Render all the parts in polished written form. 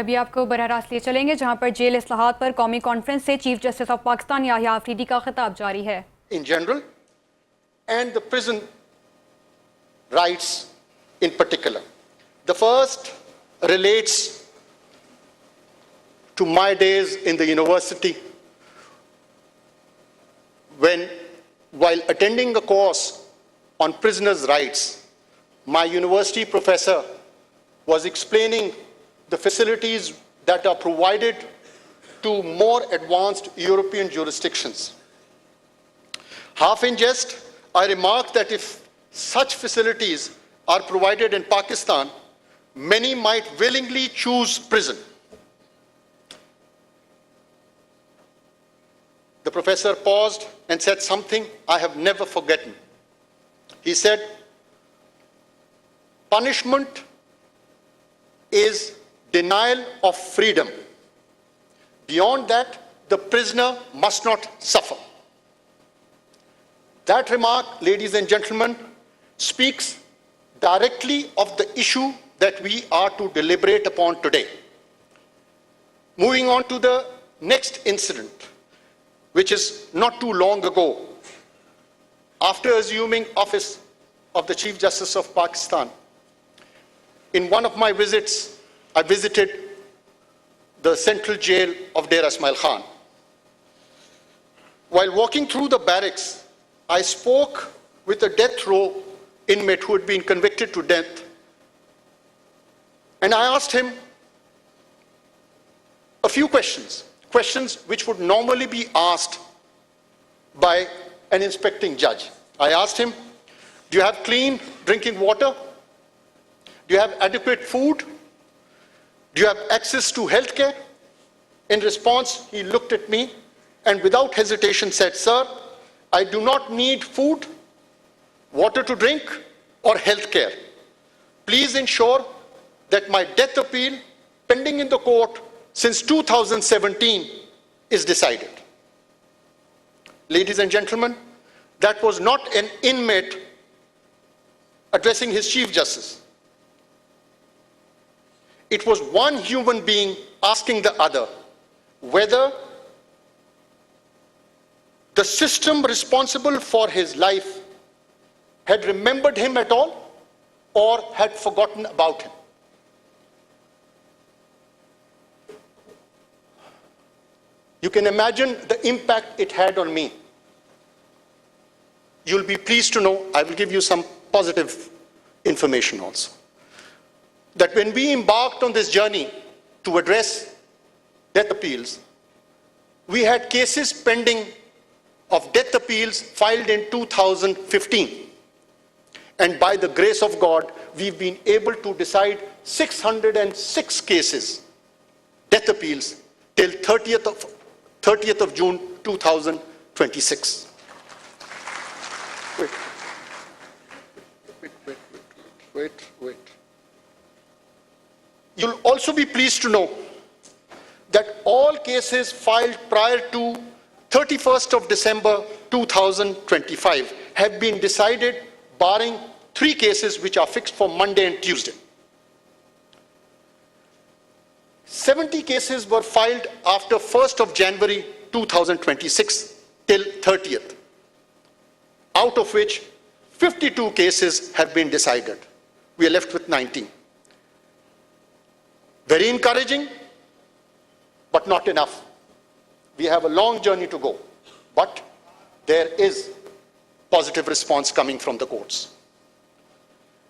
अभी आपको बरह रास्त ले चलेंगे जहां पर जेल इस्लाहात पर कौमी कॉन्फ्रेंस से chief justice of Pakistan Yahya Afridi का खिताब जारी है. In general and the prison rights in particular. The first relates to my days in the university when, while attending a course on prisoners' rights, my university professor was explaining the facilities that are provided to more advanced European jurisdictions. Half in jest, I remarked that if such facilities are provided in Pakistan, many might willingly choose prison. The professor paused and said something I have never forgotten. He said, punishment is denial of freedom. Beyond that, the prisoner must not suffer. That remark, ladies and gentlemen, speaks directly of the issue that we are to deliberate upon today. Moving on to the next incident, which is not too long ago. After assuming office of the Chief Justice of Pakistan, in one of my visits, I visited the central jail of Dera Ismail Khan. While walking through the barracks, I spoke with a death row inmate who had been convicted to death. And I asked him a few questions which would normally be asked by an inspecting judge. I asked him, do you have clean drinking water? Do you have adequate food? Do you have access to health care? In response, he looked at me and without hesitation said, sir, I do not need food, water to drink, or health care. Please ensure that my death appeal pending in the court since 2017 is decided. Ladies and gentlemen, that was not an inmate addressing his Chief Justice. It was one human being asking the other whether the system responsible for his life had remembered him at all or had forgotten about him. You can imagine the impact it had on me. You'll be pleased to know, I will give you some positive information also, that when we embarked on this journey to address death appeals, we had cases pending of death appeals filed in 2015. And by the grace of God, we've been able to decide 606 cases, death appeals, till 30th of June 2026. Wait. You'll also be pleased to know that all cases filed prior to 31st of December 2025 have been decided, barring 3 cases which are fixed for Monday and Tuesday. 70 cases were filed after 1st of January 2026 till 30th, out of which 52 cases have been decided. We are left with 19. Very encouraging, but not enough. We have a long journey to go, but there is positive response coming from the courts.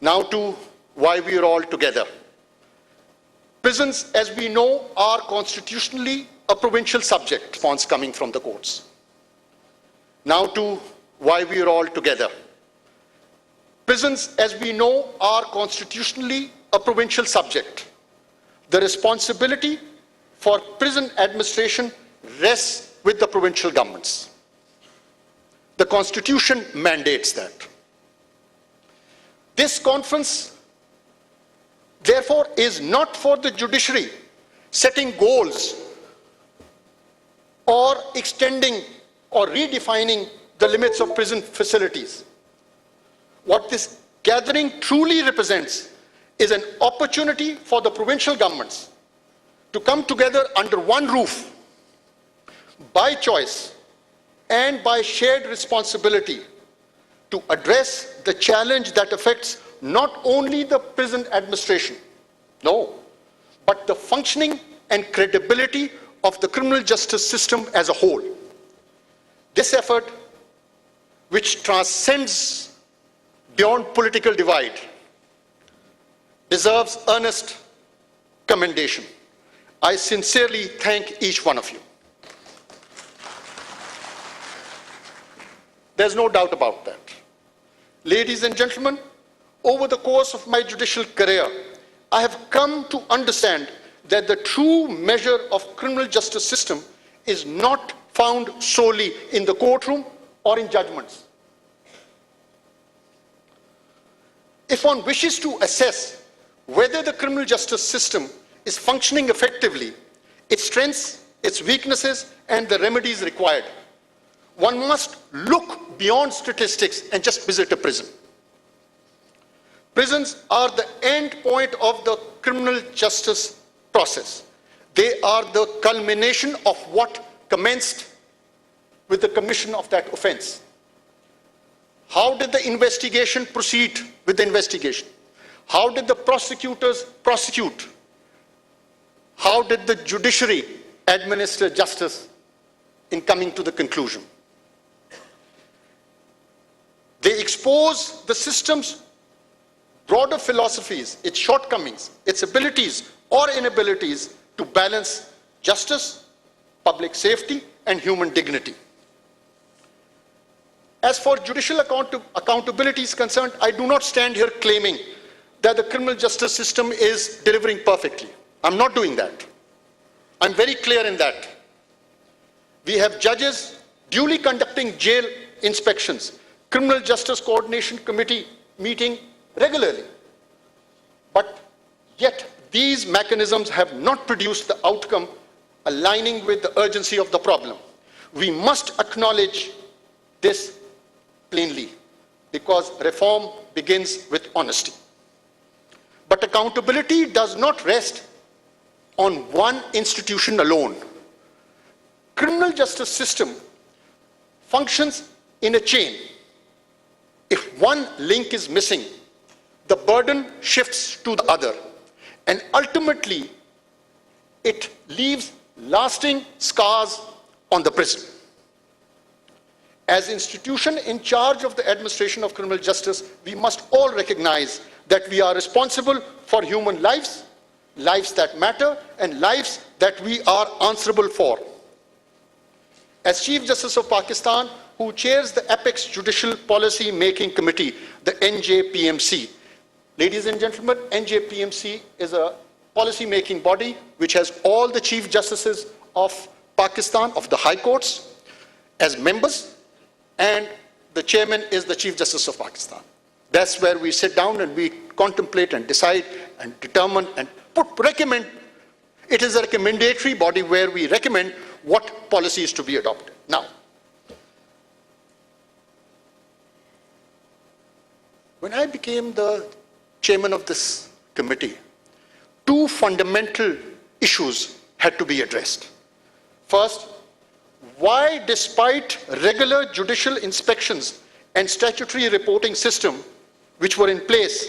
Now to why we are all together. Prisons, as we know, are constitutionally a provincial subject. Response coming from the courts. Now to why we are all together. Prisons, as we know, are constitutionally a provincial subject. The responsibility for prison administration rests with the provincial governments. The Constitution mandates that. This conference, therefore, is not for the judiciary setting goals or extending or redefining the limits of prison facilities. What this gathering truly represents is an opportunity for the provincial governments to come together under one roof, by choice and by shared responsibility, to address the challenge that affects not only the prison administration, no, but the functioning and credibility of the criminal justice system as a whole. This effort, which transcends beyond political divide, deserves earnest commendation. I sincerely thank each one of you. There's no doubt about that. Ladies and gentlemen, over the course of my judicial career, I have come to understand that the true measure of criminal justice system is not found solely in the courtroom or in judgments. If one wishes to assess whether the criminal justice system is functioning effectively, its strengths, its weaknesses, and the remedies required, one must look beyond statistics and just visit a prison. Prisons are the end point of the criminal justice process. They are the culmination of what commenced with the commission of that offense. How did the investigation proceed with the investigation? How did the prosecutors prosecute? How did the judiciary administer justice in coming to the conclusion? They expose the system's broader philosophies, its shortcomings, its abilities or inabilities to balance justice, public safety, and human dignity. As for judicial accountability is concerned, I do not stand here claiming that the criminal justice system is delivering perfectly. I'm not doing that. I'm very clear in that. We have judges duly conducting jail inspections, Criminal Justice Coordination Committee meeting regularly. But yet these mechanisms have not produced the outcome aligning with the urgency of the problem. We must acknowledge this plainly, because reform begins with honesty. But accountability does not rest on one institution alone. Criminal justice system functions in a chain. If one link is missing, the burden shifts to the other, and ultimately it leaves lasting scars on the prison. As institution in charge of the administration of criminal justice, we must all recognize that we are responsible for human lives, lives that matter, and lives that we are answerable for. As Chief Justice of Pakistan, who chairs the Apex Judicial Policy Making Committee, the NJPMC. Ladies and gentlemen, NJPMC is a policy-making body which has all the Chief Justices of Pakistan, of the High Courts, as members, and the chairman is the Chief Justice of Pakistan. That's where we sit down and we contemplate and decide and determine and recommend. It is a recommendatory body where we recommend what policy is to be adopted. Now, when I became the chairman of this committee, two fundamental issues had to be addressed. First, why, despite regular judicial inspections and statutory reporting system which were in place,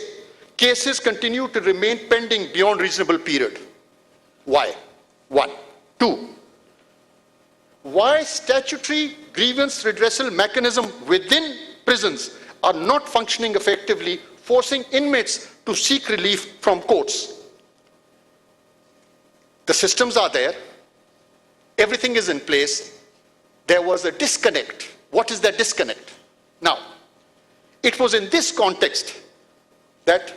cases continue to remain pending beyond reasonable period? Why? One. Two, why statutory grievance redressal mechanism within prisons are not functioning effectively, forcing inmates to seek relief from courts? The systems are there, everything is in place. There was a disconnect. What is that disconnect? Now, it was in this context that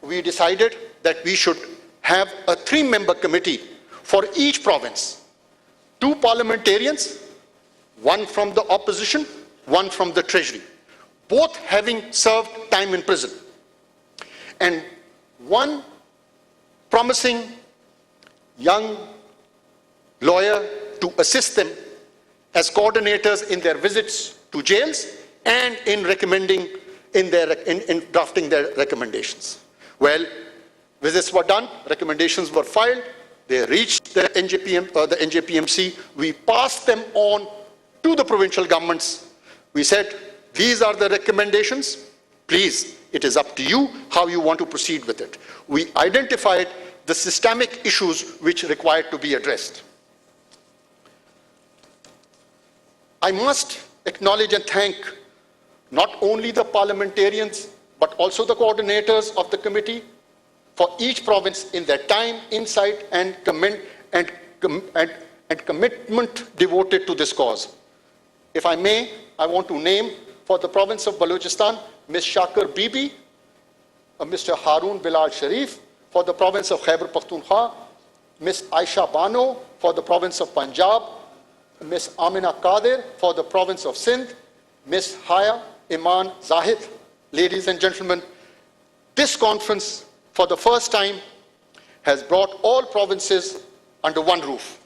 we decided that we should have a 3-member committee for each province. 2 parliamentarians, 1 from the opposition, 1 from the treasury, both having served time in prison, and 1 promising young lawyer to assist them as coordinators in their visits to jails and in recommending in drafting their recommendations. Well, visits were done, recommendations were filed, They reached the NJPMC. We passed them on to the provincial governments. We said, these are the recommendations. Please, it is up to you how you want to proceed with it. We identified the systemic issues which required to be addressed. I must acknowledge and thank not only the parliamentarians, but also the coordinators of the committee for each province in their time, insight, and commitment devoted to this cause. If I may, I want to name for the province of Balochistan, Ms. Shakir Bibi, Mr. Haroon Bilal Sharif, for the province of Khyber Pakhtunkhwa, Ms. Aisha Bano for the province of Punjab, Ms. Amina Qadir for the province of Sindh, Ms. Haya Iman Zahid. Ladies and gentlemen, this conference for the first time has brought all provinces under one roof.